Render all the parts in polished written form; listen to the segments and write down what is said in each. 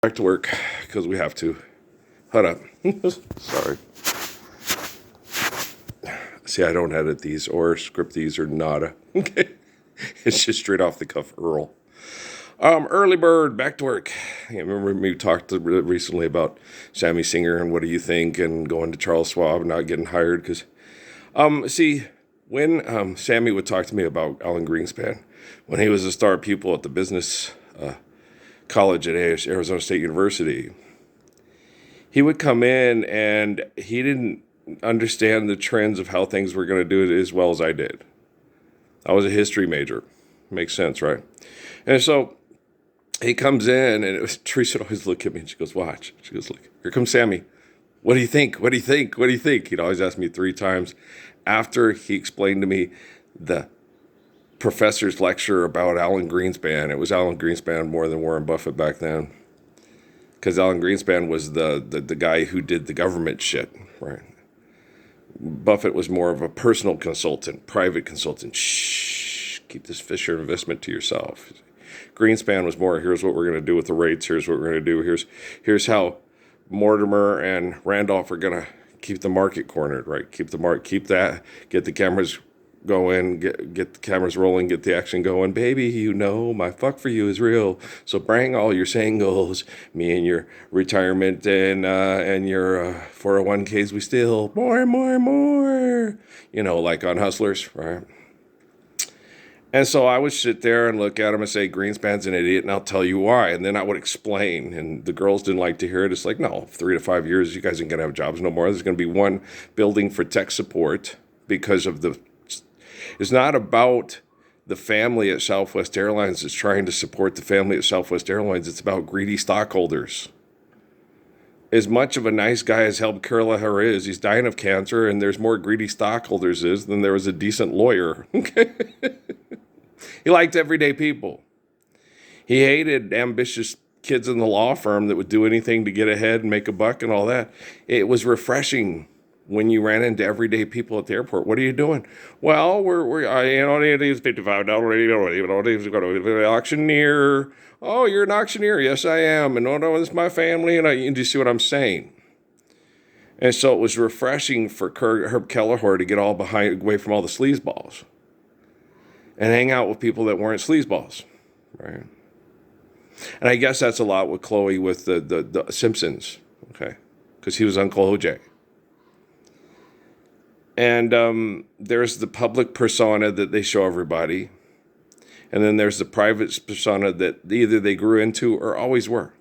Back to work because we have to. Hold up. Sorry. See, I don't edit these or script these or nada. Okay. It's just straight off the cuff Earl. Early bird, back to work. I remember we talked recently about Sammy Singer and what do you think and going to Charles Schwab and not getting hired because, see, when Sammy would talk to me about Alan Greenspan, when he was a star pupil at the business college at Arizona State University, he would come in and he didn't understand the trends of how things were going to do it as well as I did. I was a history major. Makes sense, right? And so he comes in and Teresa would always look at me and she goes, watch. She goes, look, here comes Sammy. What do you think? What do you think? What do you think? He'd always ask me 3 times after he explained to me the professor's lecture about Alan Greenspan. It was Alan Greenspan more than Warren Buffett back then. Because Alan Greenspan was the guy who did the government shit, right? Buffett was more of a personal consultant, private consultant. Shh, keep this Fisher investment to yourself. Greenspan was more, here's what we're going to do with the rates. Here's what we're going to do. Here's how Mortimer and Randolph are going to keep the market cornered, right? Keep that, get the cameras going, get the cameras rolling, get the action going. Baby, you know my fuck for you is real. So bring all your singles, me and your retirement and your 401ks. We still more and more and more. You know, like on Hustlers, right? And so I would sit there and look at him and say, Greenspan's an idiot, and I'll tell you why. And then I would explain. And the girls didn't like to hear it. It's like, no, 3 to 5 years, you guys ain't going to have jobs no more. There's going to be one building for tech support because of the. It's not about the family at Southwest Airlines that's trying to support the family at Southwest Airlines. It's about greedy stockholders. As much of a nice guy as Helm Kelleher is, he's dying of cancer, and there's more greedy stockholders than there was a decent lawyer. Okay. He liked everyday people. He hated ambitious kids in the law firm that would do anything to get ahead and make a buck and all that. It was refreshing when you ran into everyday people at the airport. What are you doing? Well, it is $55. You auctioneer. Oh, you're an auctioneer. Yes, I am. And no, it's my family. And do you see what I'm saying? And so it was refreshing for Herb Kelleher to get away from all the sleazeballs and hang out with people that weren't sleazeballs, right? And I guess that's a lot with Chloe with the Simpsons, okay? Because he was Uncle OJ. And there's the public persona that they show everybody. And then there's the private persona that either they grew into or always were.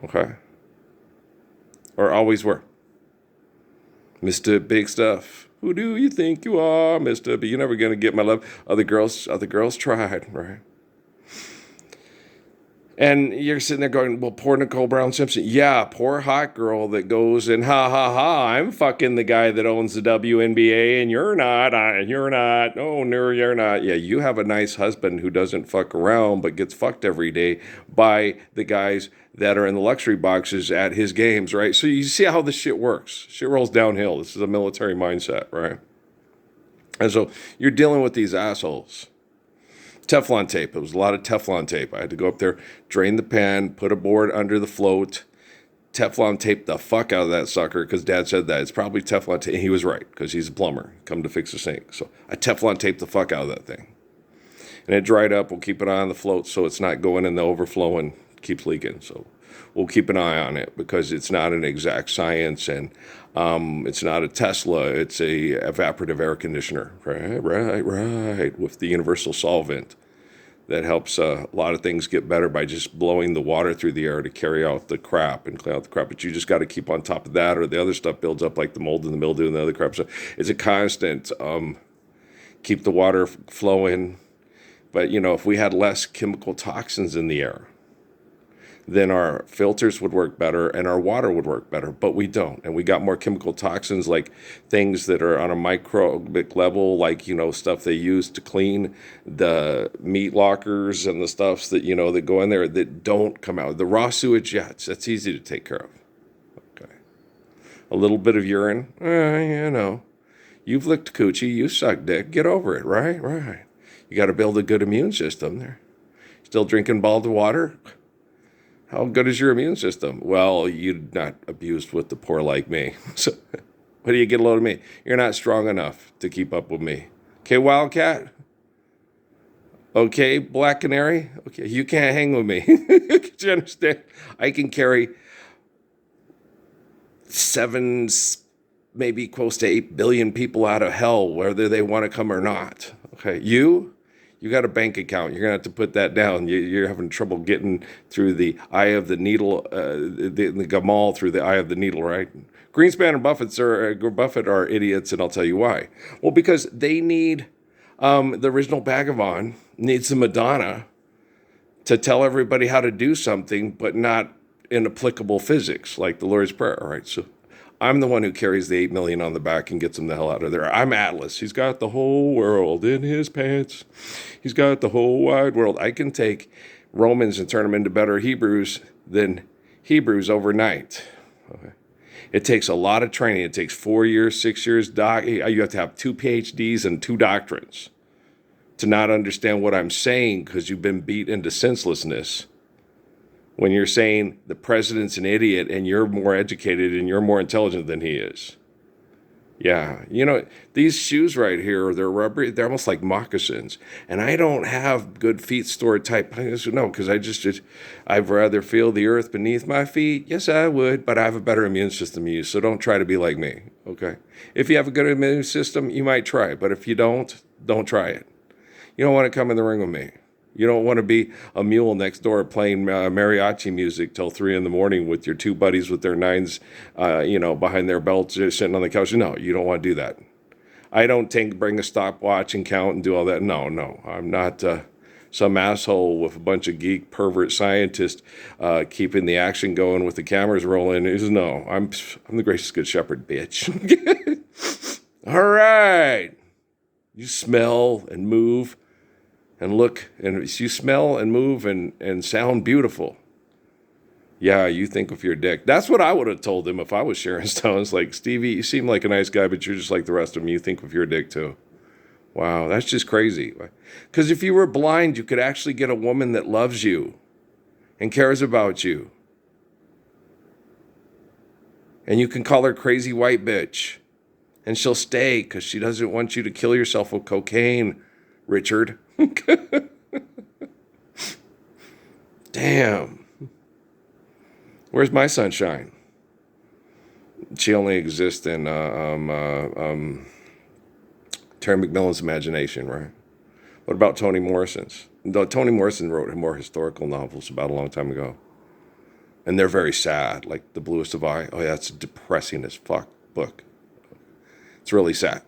Okay? Or always were. Mr. Big Stuff. Who do you think you are, Mr. But you're never going to get my love. Other girls tried, right? And you're sitting there going, well, poor Nicole Brown Simpson. Yeah, poor hot girl that goes and I'm fucking the guy that owns the WNBA and you're not. You're not. Oh, no, you're not. Yeah, you have a nice husband who doesn't fuck around but gets fucked every day by the guys that are in the luxury boxes at his games, right? So you see how this shit works. Shit rolls downhill. This is a military mindset, right? And so you're dealing with these assholes. Teflon tape. It was a lot of Teflon tape. I had to go up there, drain the pan, put a board under the float, Teflon tape the fuck out of that sucker because Dad said that. It's probably Teflon tape. He was right because he's a plumber. Come to fix the sink. So I Teflon taped the fuck out of that thing. And it dried up. We'll keep it on the float so it's not going in the overflow and keeps leaking. So we'll keep an eye on it because it's not an exact science and it's not a Tesla. It's a evaporative air conditioner. Right. With the universal solvent that helps a lot of things get better by just blowing the water through the air to carry out the crap and clean out the crap. But you just got to keep on top of that or the other stuff builds up like the mold and the mildew and the other crap. So it's a constant keep the water flowing. But, if we had less chemical toxins in the air, then our filters would work better and our water would work better, but we don't. And we got more chemical toxins like things that are on a microbic level, like, stuff they use to clean the meat lockers and the stuffs that, that go in there that don't come out. The raw sewage, that's easy to take care of. Okay. A little bit of urine, you've licked coochie, you suck dick, get over it, right? Right. You got to build a good immune system there. Still drinking bottled water? How good is your immune system? Well, you're not abused with the poor like me. So, what do you get a load of me? You're not strong enough to keep up with me. Okay, Wildcat? Okay, Black Canary? Okay, you can't hang with me. Do you understand? I can carry seven, maybe close to 8 billion people out of hell, whether they want to come or not. Okay, you got a bank account. You're going to have to put that down. You're having trouble getting through the eye of the needle, the Gamal through the eye of the needle, right? Greenspan and Buffett are idiots, and I'll tell you why. Well, because they need the original Bhagavan needs the Madonna to tell everybody how to do something, but not in applicable physics, like the Lord's Prayer, right? So I'm the one who carries the 8 million on the back and gets them the hell out of there. I'm Atlas. He's got the whole world in his pants. He's got the whole wide world. I can take Romans and turn them into better Hebrews than Hebrews overnight. Okay. It takes a lot of training. It takes 4 years, 6 years. You have to have 2 PhDs and 2 doctorates to not understand what I'm saying because you've been beat into senselessness. When you're saying the president's an idiot and you're more educated and you're more intelligent than he is. Yeah, these shoes right here, they're rubbery. They're almost like moccasins. And I don't have good feet store type. No, because I'd rather feel the earth beneath my feet. Yes, I would, but I have a better immune system than you, so don't try to be like me, okay? If you have a good immune system, you might try it, but if you don't try it. You don't want to come in the ring with me. You don't want to be a mule next door playing mariachi music till 3 a.m. with your 2 buddies with their 9s, behind their belts, sitting on the couch. No, you don't want to do that. I don't bring a stopwatch and count and do all that. No, I'm not some asshole with a bunch of geek pervert scientists keeping the action going with the cameras rolling. No, I'm the gracious good shepherd, bitch. All right, you smell and move. And look, and you smell and move and sound beautiful. Yeah, you think of your dick. That's what I would have told him if I was Sharon Stone. It's like, Stevie, you seem like a nice guy, but you're just like the rest of them. You think of your dick too. Wow, that's just crazy. Because if you were blind, you could actually get a woman that loves you and cares about you. And you can call her crazy white bitch. And she'll stay because she doesn't want you to kill yourself with cocaine, Richard. Damn. Where's my sunshine? She only exists in Terry McMillan's imagination, right? What about Toni Morrison's? Toni Morrison wrote more historical novels about a long time ago. And they're very sad, like The Bluest of Eye. Oh, yeah, that's a depressing as fuck book. It's really sad.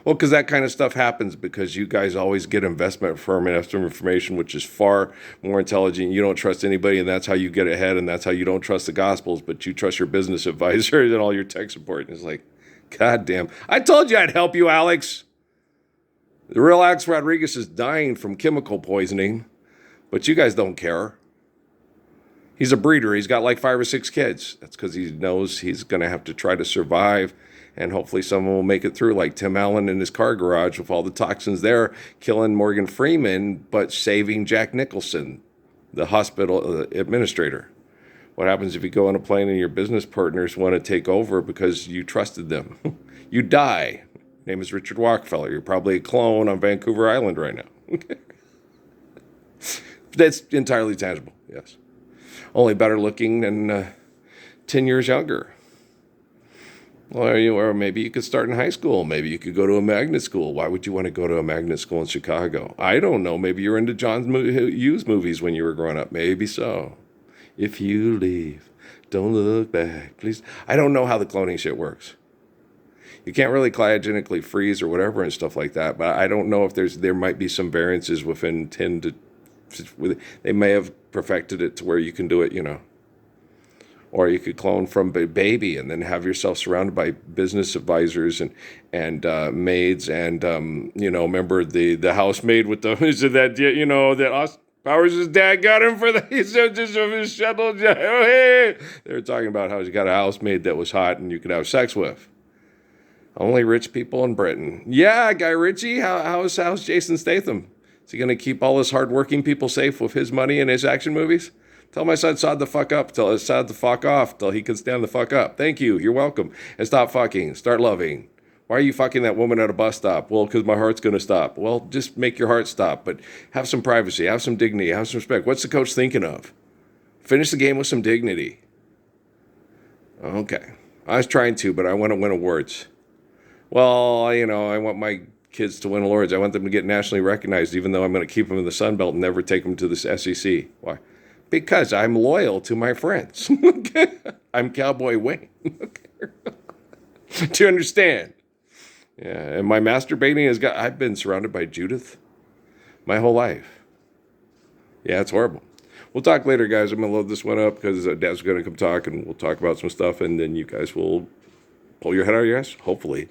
Well, because that kind of stuff happens because you guys always get investment firm information, which is far more intelligent. You don't trust anybody, and that's how you get ahead, and that's how you don't trust the Gospels, but you trust your business advisor and all your tech support. And it's like, God damn. I told you I'd help you, Alex. The real Alex Rodriguez is dying from chemical poisoning, but you guys don't care. He's a breeder. He's got like 5 or 6 kids. That's because he knows he's going to have to try to survive. And hopefully someone will make it through, like Tim Allen in his car garage with all the toxins there, killing Morgan Freeman, but saving Jack Nicholson, the hospital administrator. What happens if you go on a plane and your business partners want to take over because you trusted them? You die. Name is Richard Rockefeller. You're probably a clone on Vancouver Island right now. That's entirely tangible, yes. Only better looking and 10 years younger. Or maybe you could start in high school. Maybe you could go to a magnet school. Why would you want to go to a magnet school in Chicago? I don't know. Maybe you're into John Hughes movies when you were growing up. Maybe so. If you leave, don't look back, please. I don't know how the cloning shit works. You can't really cryogenically freeze or whatever and stuff like that. But I don't know if there might be some variances within 10 to... They may have perfected it to where you can do it, Or you could clone from a baby and then have yourself surrounded by business advisors and maids and remember the housemaid with the that Austin Powers' dad got him for his shuttle. Oh, hey. They were talking about how he got a housemaid that was hot and you could have sex with. Only rich people in Britain. Yeah, Guy Ritchie. How's Jason Statham? Is he going to keep all his hardworking people safe with his money in his action movies? Tell my son sod the fuck up. Tell his sod the fuck off till he can stand the fuck up. Thank you. You're welcome. And stop fucking. Start loving. Why are you fucking that woman at a bus stop? Well, because my heart's going to stop. Well, just make your heart stop, but have some privacy, have some dignity, have some respect. What's the coach thinking of? Finish the game with some dignity. Okay. I was trying to, but I want to win awards. Well, I want my kids to win awards. I want them to get nationally recognized, even though I'm going to keep them in the Sun Belt and never take them to the SEC. Why? Because I'm loyal to my friends. I'm Cowboy Wayne. Do you understand? Yeah, and my masturbating I've been surrounded by Judith my whole life. Yeah, it's horrible. We'll talk later, guys. I'm going to load this one up because Dad's going to come talk and we'll talk about some stuff and then you guys will pull your head out of your ass, hopefully.